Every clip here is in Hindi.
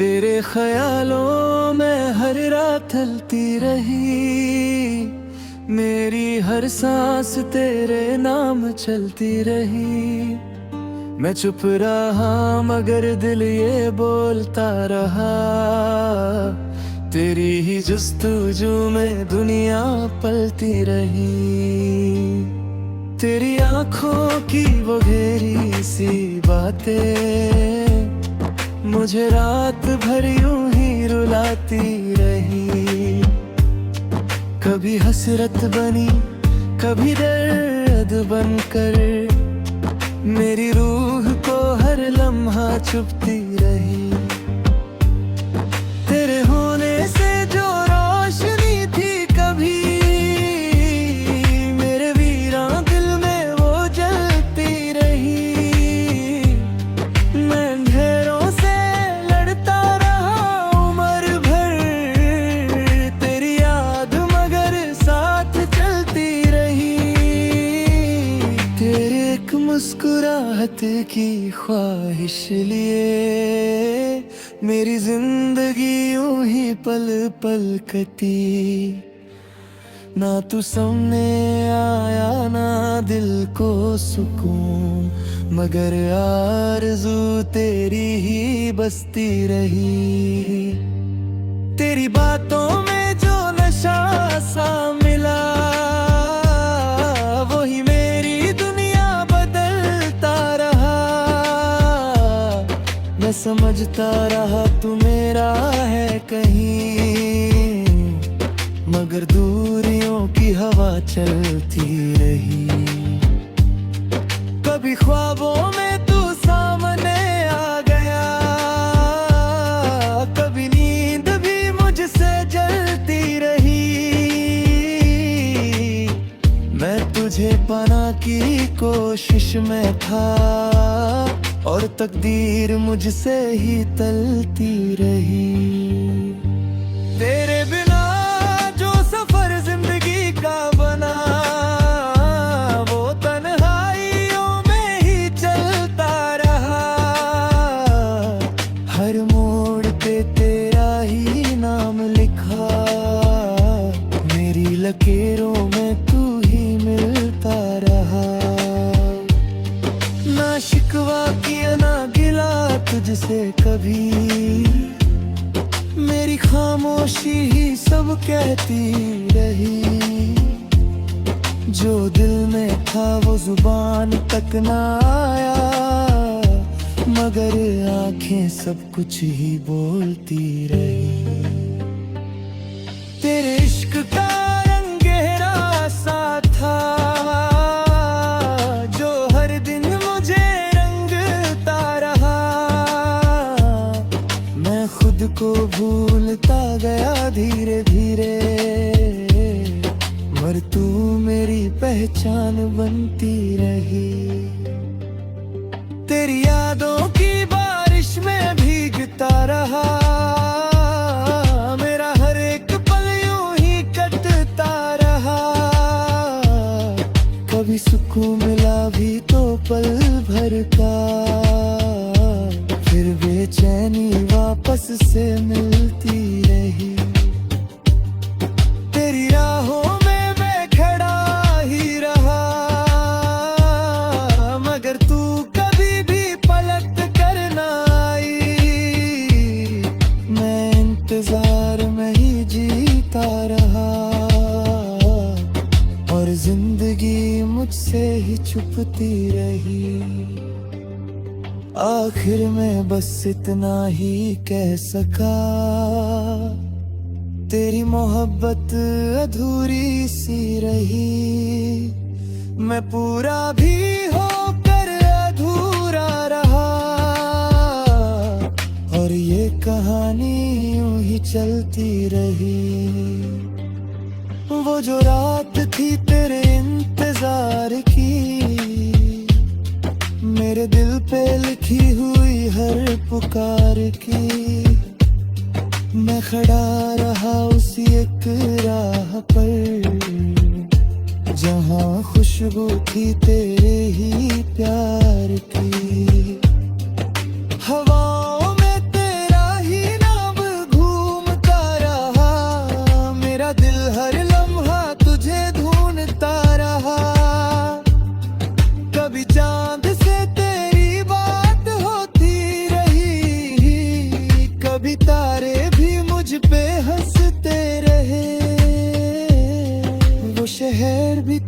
तेरे ख्यालों में हर रात ढलती रही, मेरी हर सांस तेरे नाम चलती रही। मैं चुप रहा मगर दिल ये बोलता रहा, तेरी ही जुस्तजू में दुनिया पलती रही। तेरी आंखों की वो गहरी सी बातें मुझे रात भर यूं ही रुलाती रही। कभी हसरत बनी कभी दर्द बनकर, मेरी रूह को हर लम्हा चुभती रही। तेरे होने से जो रोशनी थी कभी मेरे वीरान दिल में वो जलती रही। मैं अंधेरों से लड़ता रहा उम्र भर, तेरी याद मगर साथ चलती रही। तेरे एक मुस्कुराहट की ख्वाहिश लिए मेरी जिंदगी यूं ही पल पल कटी। ना तू सामने आया ना दिल को सुकून, मगर आरज़ू तेरी ही बसती रही। तेरी बातों में जो नशा सा मिला, वही मेरी दुनिया बदलता रहा। मैं समझता रहा तू मेरा है कहीं, मगर दूरियों की हवा चलती रही। कभी ख्वाबों में तू सामने आ गया, कभी नींद भी मुझसे जलती रही। मैं तुझे पाना की कोशिश में था, और तकदीर मुझसे ही टलती रही। तेरे बिना जो सफर जिंदगी का बना, वो तन्हाइयों में ही चलता रहा। हर मोड़ पे तेरा ही नाम लिखा, मेरी लकीरों में तू ही मिलता रहा। ना शिकवा किया ना गिला तुझसे कभी, मेरी खामोशी ही सब कहती रही। जो दिल में था वो जुबान तक ना आया, मगर आंखें सब कुछ ही बोलती रही। तेरे इश्क का रंग गहरा सा था, जो हर दिन मुझे रंगता रहा। मैं खुद को भूलता गया धीरे धीरे, मगर तू मेरी पहचान बनती रही। तेरी यादों की बारिश में भीगता रहा, मेरा हर एक पल यूं ही कटता रहा। कभी सुकून मिला भी तो पल भर का, फिर बेचैनी वापस से मिलती रही। तेरी राहों में मैं खड़ा ही रहा, मगर तू कभी भी पलट कर ना आई। मैं इंतजार में ही जीता रहा, और जिंदगी मुझसे ही छुपती रही। आखिर में बस इतना ही कह सका, तेरी मोहब्बत अधूरी सी रही। मैं पूरा भी होकर अधूरा रहा, और ये कहानी यूं ही चलती रही। वो जो रात थी तेरे इंतजार की, मेरे दिल पे लिखी हुई हर पुकार की। मैं खड़ा रहा उसी एक राह पर, जहाँ खुशबू थी तेरे ही प्यार की। हवाओं में तेरा ही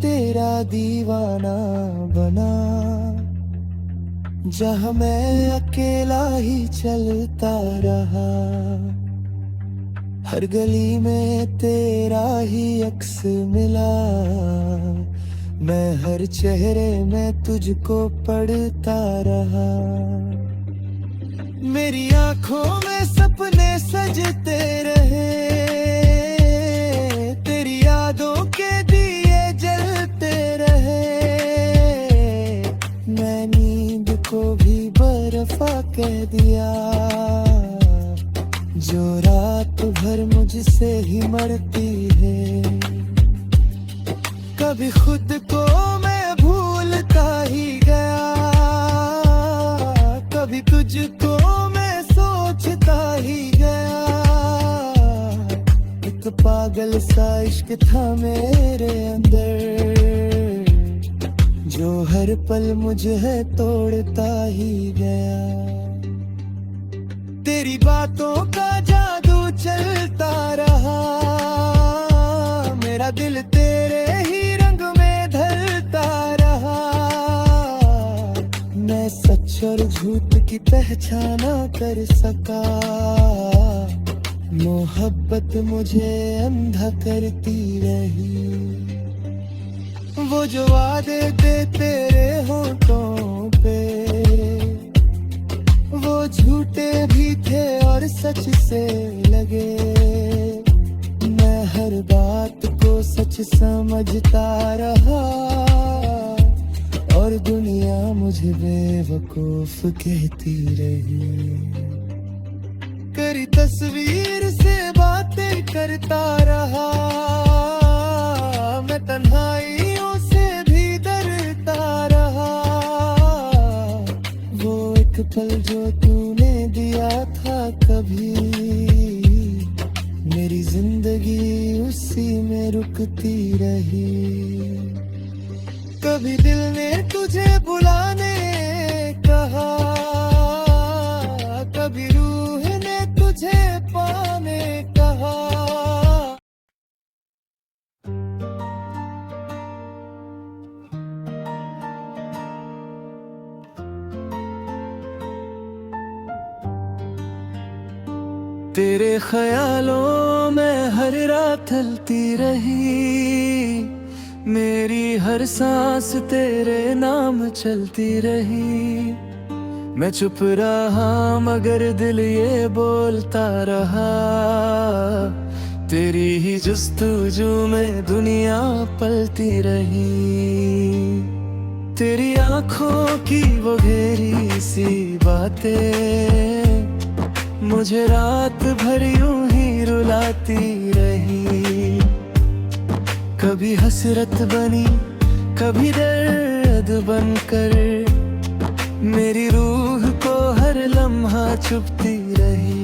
तेरा दीवाना बना, जहाँ मैं अकेला ही चलता रहा। हर गली में तेरा ही अक्स मिला, मैं हर चेहरे में तुझको पढ़ता रहा। मेरी आंखों में सपने सजते रहे, तेरी यादों के दिए जलते रहे। मैं नींद को भी बर्फा कह दिया, जो रात भर मुझसे ही मरती है। कभी खुद को मैं भूलता ही गया, कभी तुझको मैं सोचता ही गया। एक पागल सा इश्क था मेरे अंदर, जो हर पल मुझे तोड़ता ही गया। तेरी बातों का जादू चलता रहा, मेरा दिल तेरे ही रंग में ढलता रहा। मैं सच और झूठ की पहचाना कर सका, मोहब्बत मुझे अंधा करती रही। वो जो वादे थे तेरे होठों पे, वो झूठे भी थे और सच से लगे। मैं हर बात को सच समझता रहा, और दुनिया मुझे बेवकूफ कहती रही। करी तस्वीर से बातें करता रहा, मैं तन्हाइयों से भी डरता रहा। वो एक पल जो तूने दिया था कभी, मेरी जिंदगी उसी में रुकती रही। कभी दिल ने तुझे बुलाने कहा, कभी रूह ने तुझे पाने कहा। तेरे ख्यालों में हर रात ढलती रही, मेरी हर सांस तेरे नाम चलती रही। मैं चुप रहा मगर दिल ये बोलता रहा, तेरी ही जुस्तजू में दुनिया पलती रही। तेरी आंखों की वो गहरी सी बातें मुझे रात भर यूं ही रुलाती रही। कभी हसरत बनी कभी दर्द बनकर, मेरी रूह को हर लम्हा चुभती रही।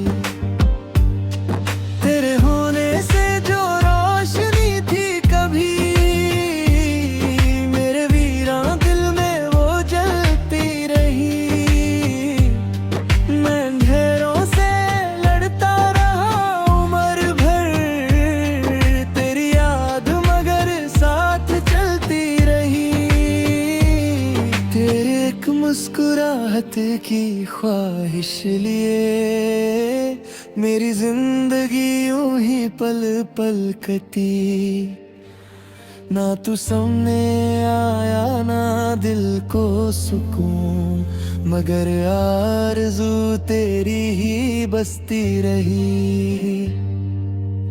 तेरे होने से जो रोशनी थी कभी, मेरे वीरां दिल में वो जलती रही। मैं अंधेरों से लड़ता रहा उम्र भर, तेरी याद मगर साथ चलती रही। तेरे एक मुस्कुराहट की ख्वाहिश लिए, मेरी जिंदगी यूं ही पल पल कटी। ना तू सामने आया ना दिल को सुकून, मगर आरज़ू तेरी ही बसती रही।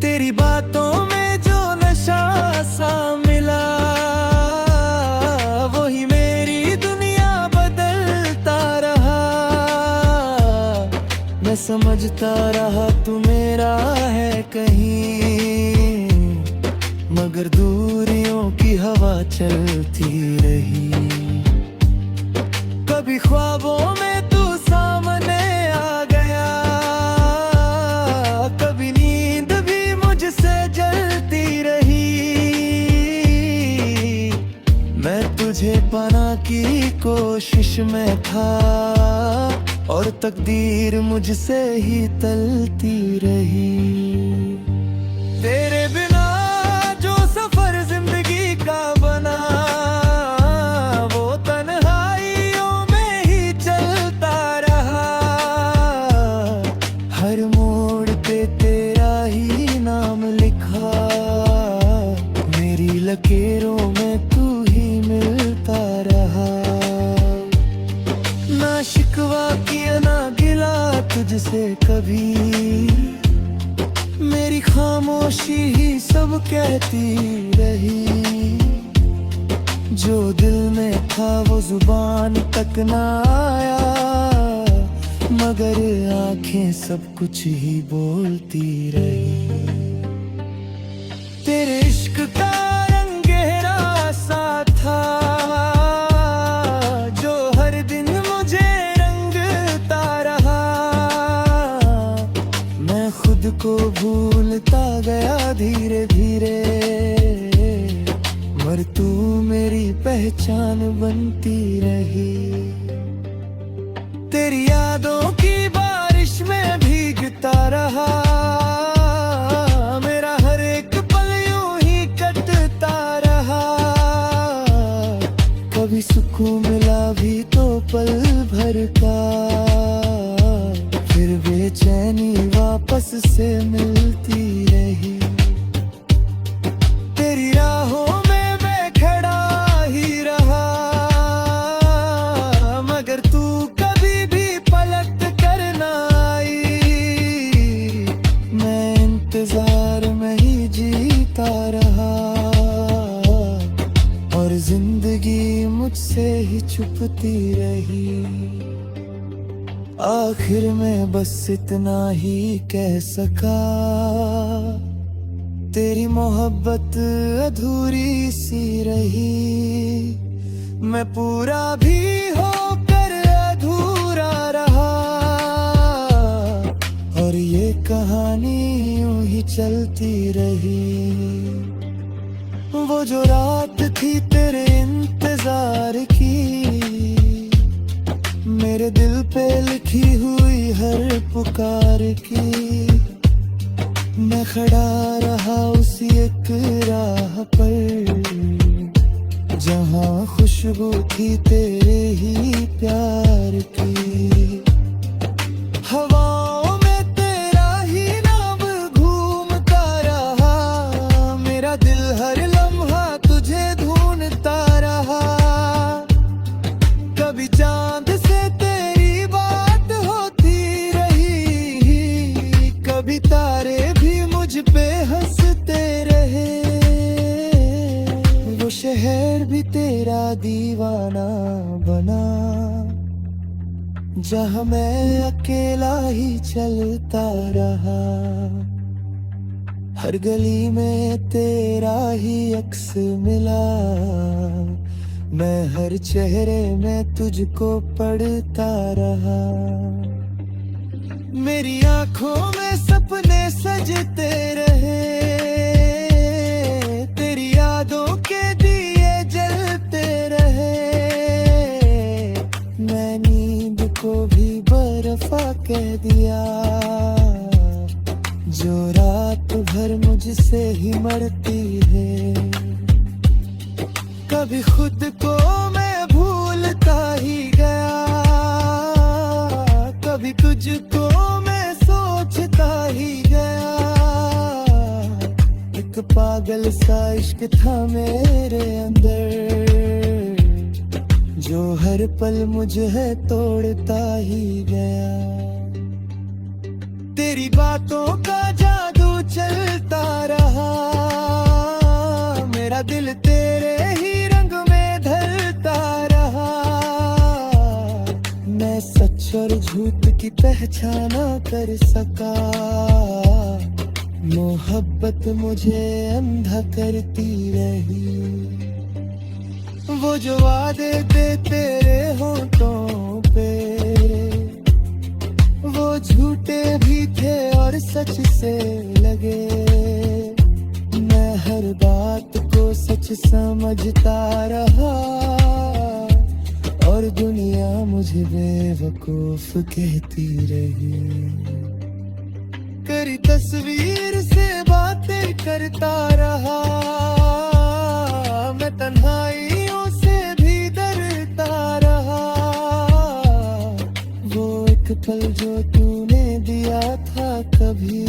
तेरी बातों में जो नशा सा मिला, वही मेरी दुनिया बदलता रहा। मैं समझता रहा तू मेरा है कहीं, मगर दूरियों की हवा चलती रही। कभी ख्वाबों में तू सामने आ गया, कभी नींद भी मुझसे जलती रही। मैं तुझे पाना की कोशिश में था, और तकदीर मुझसे ही तलती रही। तेरे बिना जो सफर जिंदगी का बना, रहा, मेरी लकीरों में तू ही मिलता रहा। ना शिकवा किया ना गिला तुझसे कभी, मेरी खामोशी ही सब कहती रही। जो दिल में था वो जुबान तक ना आया, मगर आंखें सब कुछ ही बोलती रही। तेरे इश्क का रंग गहरा सा था, जो हर दिन मुझे रंगता रहा। मैं खुद को भूलता गया धीरे धीरे, पर तू मेरी पहचान बनती रही। तेरी यादों की बारिश में भीगता रहा, मेरा हर एक पल यूं ही कटता रहा। कभी सुकून मिला भी तो पल भर का, फिर बेचैनी वापस से मिलती रही। तेरी राहों इंतजार में ही जीता रहा, और जिंदगी मुझसे ही छुपती रही। आखिर में बस इतना ही कह सका, तेरी मोहब्बत अधूरी सी रही। मैं पूरा भी होकर अधूरा रहा, और ये कहानी यूं ही चलती रही। वो जो रात थी तेरे इंतजार की, मेरे दिल पे लिखी हुई हर पुकार की। मैं खड़ा रहा उसी एक राह पर, जहाँ खुशबू थी तेरे ही प्यार की। हवाओं में तेरा ही नाम घूमता रहा, मेरा दिल हर लम्हा तुझे ढूंढता रहा। कभी चांद से तेरी बात होती रही, कभी तारे भी मुझ पे हंसते रहे। वो शहर भी तेरा दीवाना बना, जहाँ मैं अकेला ही चलता रहा। हर गली में तेरा ही अक्स मिला, मैं हर चेहरे में तुझको पढ़ता रहा। मेरी आंखों में सपने सजते रहे, तेरी यादों के दिए जलते रहे। मैं नींद को भी बर्फा कह दिया, जो रात भर मुझसे ही मरती है। कभी खुद को मैं भूलता ही गया, कभी तुझको मैं सोचता ही गया। एक पागल सा इश्क था मेरे अंदर, जो हर पल मुझे तोड़ता ही गया। तेरी बातों का जादू चलता रहा, मेरा दिल तेरे ही रंग में ढलता रहा। मैं सच और झूठ की पहचाना कर सका, मोहब्बत मुझे अंधा करती रही। वो जो वादे थे तेरे होठों पे, वो झूठे भी थे और सच से लगे। मैं हर बात को सच समझता रहा, और दुनिया मुझे बेवकूफ कहती रही। करी तस्वीर से बातें करता रहा, मैं तन्हाइयों से भी डरता रहा। वो एक पल जो तूने दिया था कभी,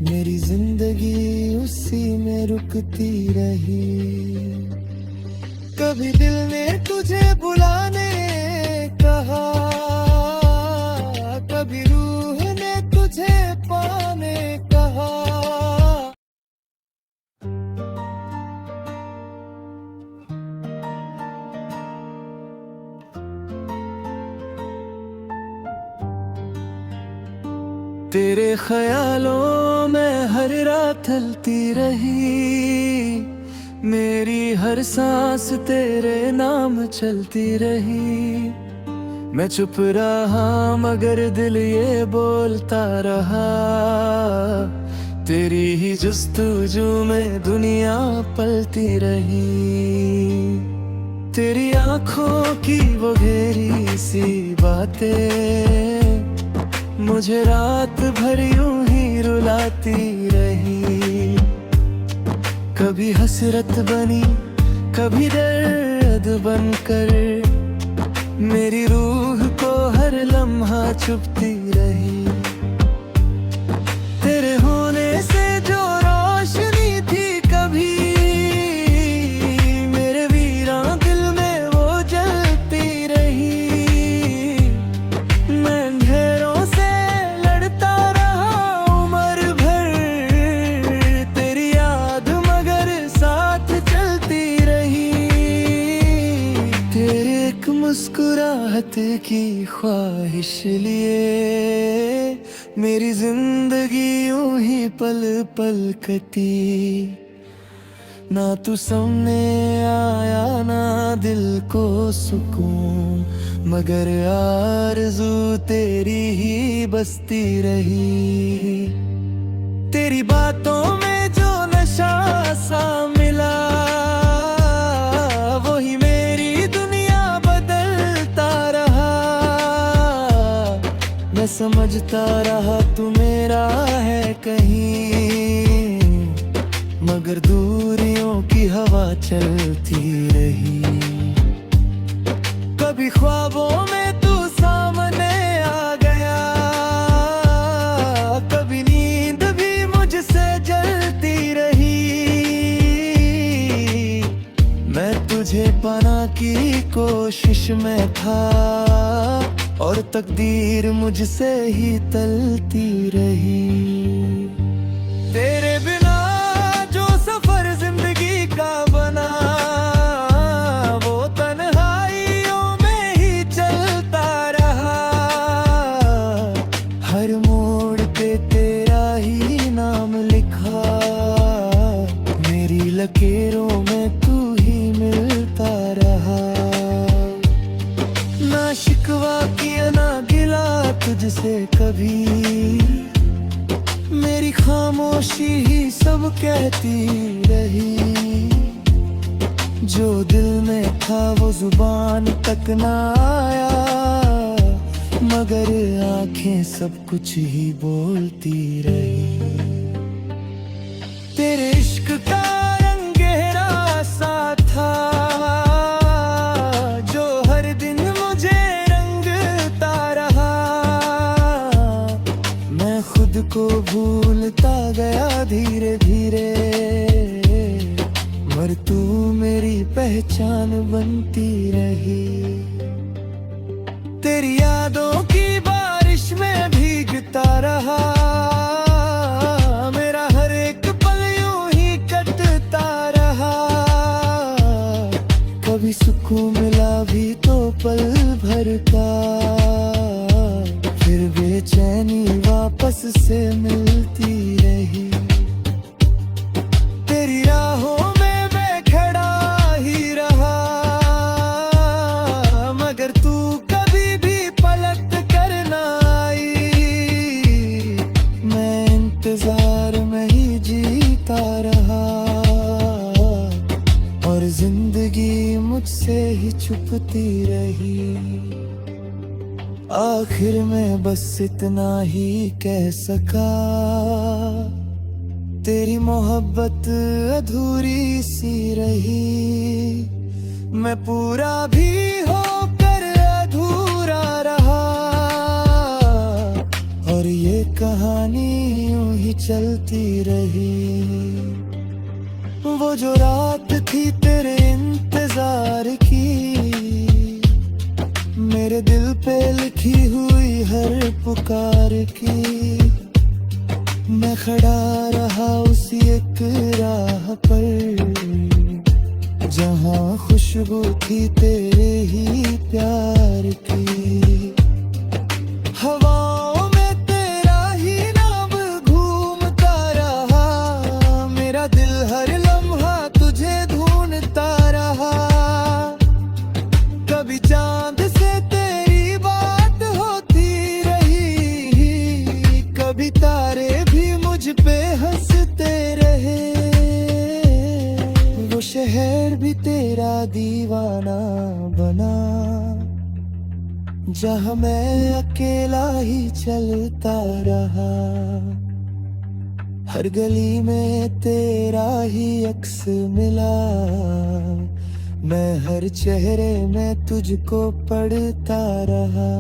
मेरी जिंदगी जिंदगी उसी में रुकती रही। कभी दिल ने तुझे बुलाने कहा, कभी रूह ने तुझे पाने कहा। तेरे ख्यालों में हर रात ढलती रही, मेरी हर सांस तेरे नाम चलती रही। मैं चुप रहा मगर दिल ये बोलता रहा, तेरी ही जुस्तजू में दुनिया पलती रही। तेरी आंखों की वो गहरी सी बातें मुझे रात भर यूं ही रुलाती रही। कभी हसरत बनी कभी दर्द बनकर, मेरी रूह को हर लम्हा चुभती रही। तेरे होने से जो रोशनी थी कभी मेरे वीरान दिल में वो जलती रही। मैं अंधेरों से लड़ता रहा उम्र भर, तेरी याद मगर साथ चलती रही। तेरे एक मुस्कुराहट की ख्वाहिश लिए मेरी जिंदगी यूं ही पल पल कटी। ना तू सामने आया ना दिल को सुकून, मगर आरज़ू तेरी ही बसती रही। तेरी बातों में जो नशा सा मिला, वही मेरी दुनिया बदलता रहा। मैं समझता रहा तू मेरा है कहीं, मगर दूरियों की हवा चलती रही। कभी ख्वाबों में तू सामने आ गया, कभी नींद भी मुझसे जलती रही। मैं तुझे पाना की कोशिश में था, और तकदीर मुझसे ही टलती रही। तेरे बिना जो सफर जिंदगी का बना, वो तन्हाइयों में ही चलता रहा। हर मोड़ पे तेरा ही नाम लिखा, मेरी लकीरों में तू ही मिलता रहा। ना शिकवा किया ना गिला तुझसे कभी, मेरी खामोशी ही सब कहती रही। जो दिल में था वो जुबान तक ना आया, मगर आंखें सब कुछ ही बोलती रही। तेरे इश्क का रंग गहरा सा था, जो हर दिन मुझे रंगता रहा। मैं खुद को भूलता गया धीरे धीरे, मगर तू मेरी पहचान बनती रही। तेरी यादों की बारिश में भीगता रहा, मेरा हर एक पल यूं ही कटता रहा। कभी सुकून मिला भी तो पल भर का, फिर बेचैनी वापस से मिलती रही। तेरी राहों में मैं खड़ा ही रहा, मगर तू कभी भी पलट कर ना आई। मैं इंतजार में ही जीता रहा, और जिंदगी मुझसे ही छुपती रही। आखिर में बस इतना ही कह सका, तेरी मोहब्बत अधूरी सी रही। मैं पूरा भी होकर अधूरा रहा, और और ये कहानी यूं ही चलती रही। वो जो रात थी तेरे इंतजार की, मेरे दिल पे लिखी हुई हर पुकार की। मैं खड़ा रहा उसी एक राह पर, जहाँ खुशबू थी तेरे ही प्यार की। हवाओं में तेरा ही नाम घूमता रहा, मेरा दिल हर लम्हा तुझे ढूंढता रहा। कभी चांद से तेरी बात होती रही, कभी तारे भी मुझ पे हंसते रहे। वो शहर भी तेरा दीवाना बना, जहाँ मैं अकेला ही चलता रहा। हर गली में तेरा ही अक्स मिला, मैं हर चेहरे में तुझको पढ़ता रहा।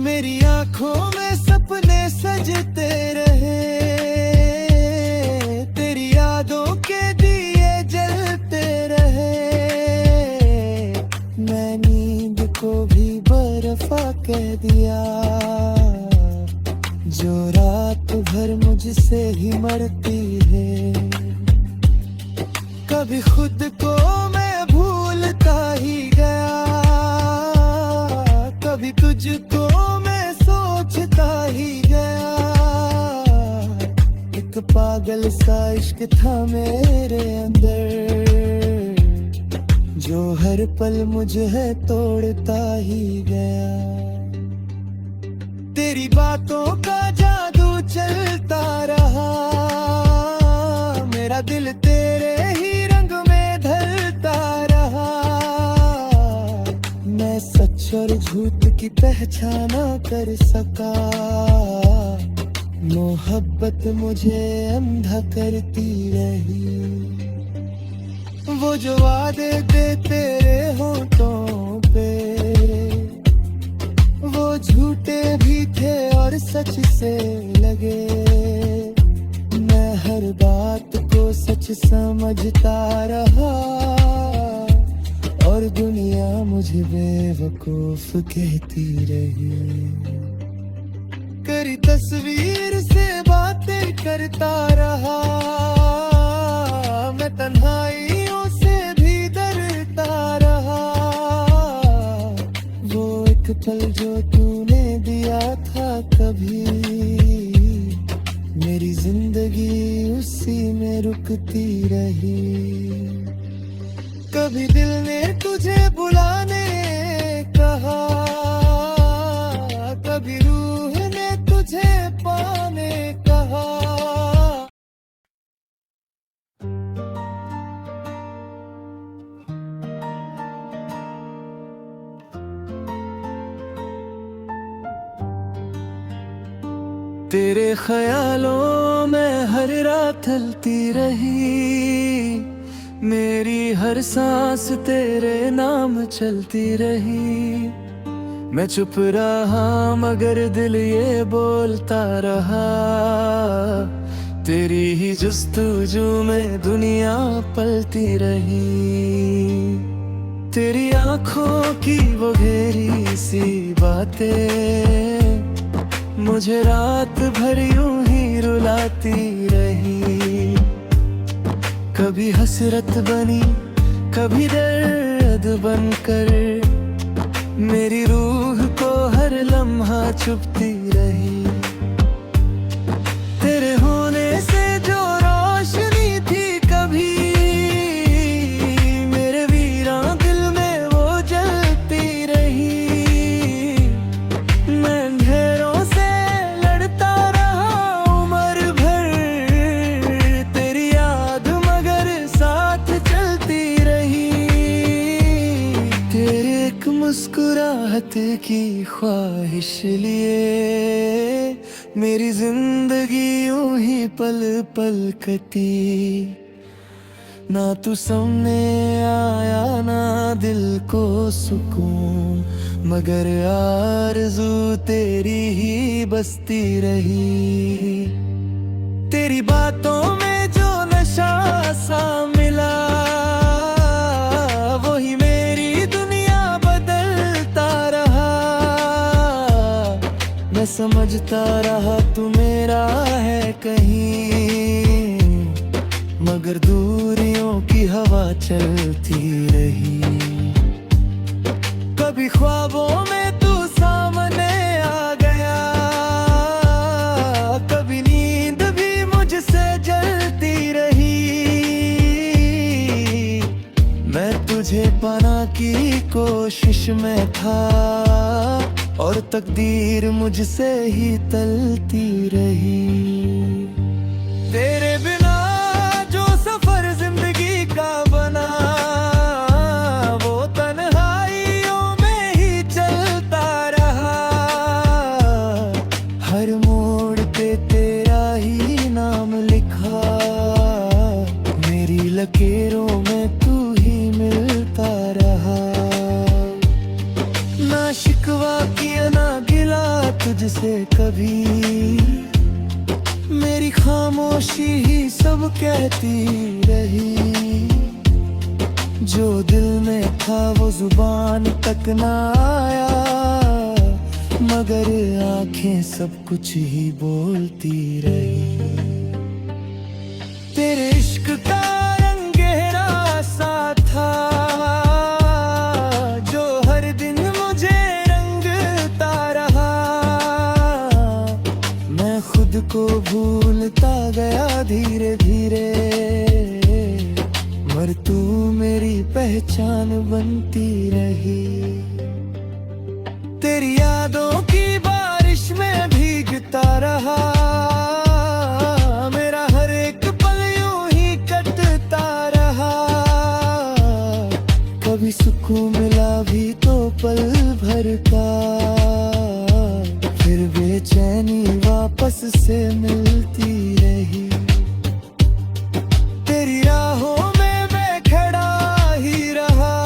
मेरी आंखों में सपने सजते रहे, तेरी यादों के दिए जलते रहे। मैं नींद को भी बर्फा कह दिया, जो रात भर मुझसे ही मरती है। कभी खुद को मैं भूलता ही गया, कभी तुझको मैं सोचता ही गया। एक पागल सा इश्क था मेरे अंदर, जो हर पल मुझे तोड़ता ही गया। तेरी बातों का जादू चलता रहा, मेरा दिल तेरे ही रंग में ढलता रहा। मैं सच और झूठ की पहचाना कर सका, मोहब्बत मुझे अंधा करती रही। वो जो वादे थे तेरे होठों पे, वो झूठे भी थे और सच से लगे। मैं हर बात को सच समझता रहा, और दुनिया मुझे बेवकूफ कहती रही। करी तस्वीर से बातें करता रहा, मैं तन्हाइयों से भी डरता रहा। वो एक पल जो तूने दिया था कभी, मेरी जिंदगी उसी में रुकती रही। कभी दिल ने तुझे बुलाने कहा, कभी रूह ने तुझे पाने कहा। तेरे ख्यालों में हर रात ढलती रही, मेरी हर सांस तेरे नाम चलती रही। मैं चुप रहा मगर दिल ये बोलता रहा, तेरी ही जुस्तजू में दुनिया पलती रही। तेरी आंखों की वो गहरी सी बातें मुझे रात भर यूं ही रुलाती रही। कभी हसरत बनी कभी दर्द बनकर, मेरी रूह को हर लम्हा चुभती रही। तेरे होने से जो रोशनी थी कभी, मेरे वीरान दिल में वो जलती रही। मैं अंधेरों से लड़ता रहा उम्र भर, तेरी याद मगर साथ चलती रही। तेरे एक मुस्कुराहट की ख्वाहिश लिए, मेरी जिंदगी यूं ही पल पल कटी। ना तू सामने आया ना दिल को सुकून, मगर आरज़ू तेरी ही बसती रही। तेरी बातों में जो नशा सा मिला, वही मेरी दुनिया बदलता रहा। मैं समझता रहा तू मेरा है कहीं, मगर दूरियों की हवा चलती रही। कभी ख्वाबों में तू सामने आ गया, कभी नींद भी मुझसे जलती रही। मैं तुझे पाना की कोशिश में था, और तकदीर मुझसे ही टलती रही। तेरे बिना जो सफर जिंदगी का बना, वो तन्हाइयों में ही चलता रहा। हर मोड़ पे तेरा ही नाम लिखा, मेरी लकीरों में तू ही मिलता रहा। ना शिकवा किया ना गिला तुझसे कभी, मेरी खामोशी ही सब कहती रही। जो दिल में था वो जुबान तक ना आया, मगर आंखें सब कुछ ही बोलती रही। तेरे इश्क का रंग गहरा सा था, जो हर दिन मुझे रंगता रहा। मैं खुद को भूलता गया धीरे धीरे, मगर तू मेरी पहचान बनती रही। तेरी यादों की बारिश में भीगता रहा, मेरा हर एक पल यूं ही कटता रहा। कभी सुकून मिला भी तो पल भर का, फिर बेचैनी वापस से मिलती रही। तेरी राहों में मैं खड़ा ही रहा,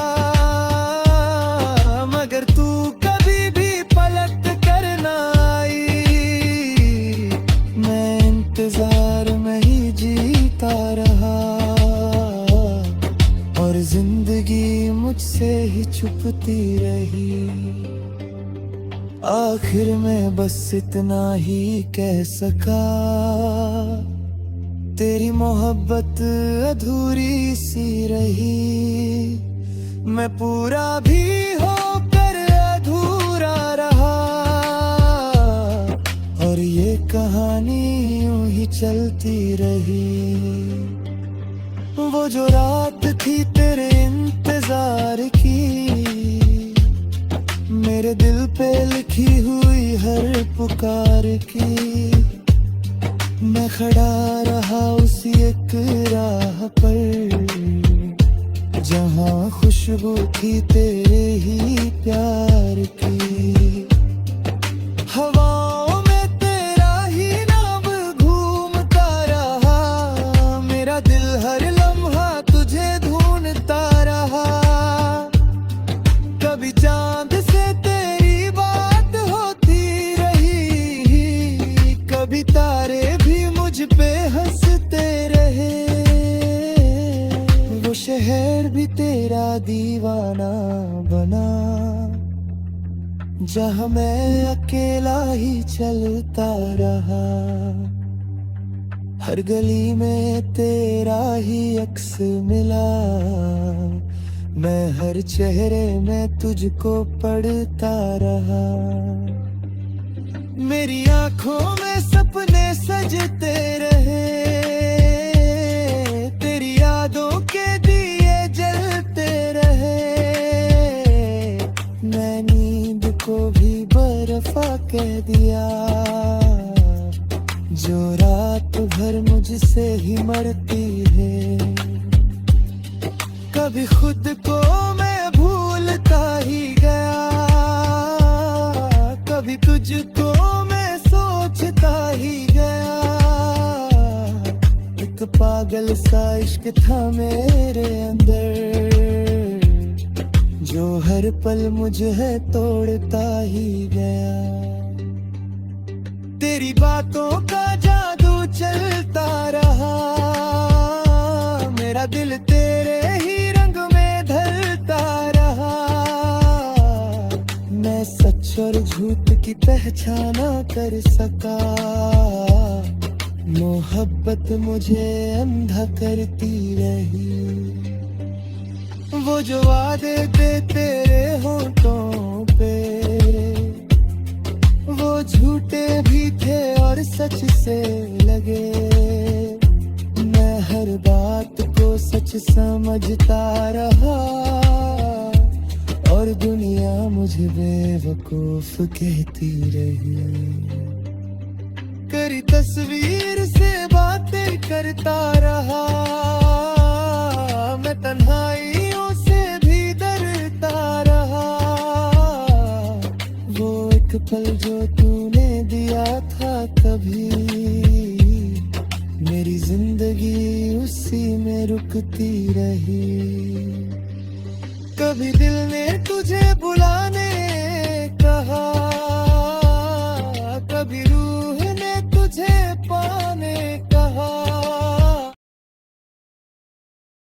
मगर तू कभी भी पलट कर ना आई। मैं इंतजार में ही जीता रहा, और जिंदगी मुझसे ही छुपती रही। आखिर में बस इतना ही कह सका, तेरी मोहब्बत अधूरी सी रही। मैं पूरा भी होकर अधूरा रहा, और ये कहानी यूं ही चलती रही। वो जो रात थी तेरे इंतजार की, मेरे दिल पे लिखी हुई हर पुकार की। मैं खड़ा रहा उसी एक राह पर, जहाँ खुशबू थी तेरे ही प्यार की। हवाओं में तेरा ही नाम घूमता रहा, मेरा दिल हर लम्हा तुझे ढूंढता रहा। कभी चांद से तेरी बात होती रही, कभी तारे भी मुझ पे हंसते रहे। वो शहर भी तेरा दीवाना बना, जहाँ मैं अकेला ही चलता रहा। हर गली में तेरा ही अक्स मिला, मैं हर चेहरे में तुझको पढ़ता रहा। मेरी आंखों में सपने सजते रहे, तेरी यादों के दिए जलते रहे। मैं नींद को भी बर्फा कह दिया, जो रात भर मुझसे ही मरती है। कभी खुद को मैं भूलता ही गया, कभी तुझको मैं सोचता ही गया। एक पागल सा इश्क था मेरे अंदर, जो हर पल मुझे तोड़ता ही गया। तेरी बातों का जादू चलता रहा, मेरा दिल तेरे ही रंग में ढलता रहा। मैं सच और झूठ की पहचाना कर सका, मोहब्बत मुझे अंधा करती रही। वो जो वादे थे तेरे होठों पे, वो झूठे भी थे और सच से लगे। मैं हर बात को सच समझता रहा, और दुनिया मुझे बेवकूफ कहती रही। करी तस्वीर से बातें करता रहा, मैं तन्हाइयों से भी डरता रहा। वो एक पल जो तूने दिया था कभी, मेरी जिंदगी उसी में रुकती रही। कभी दिल ने तुझे बुलाने कहा,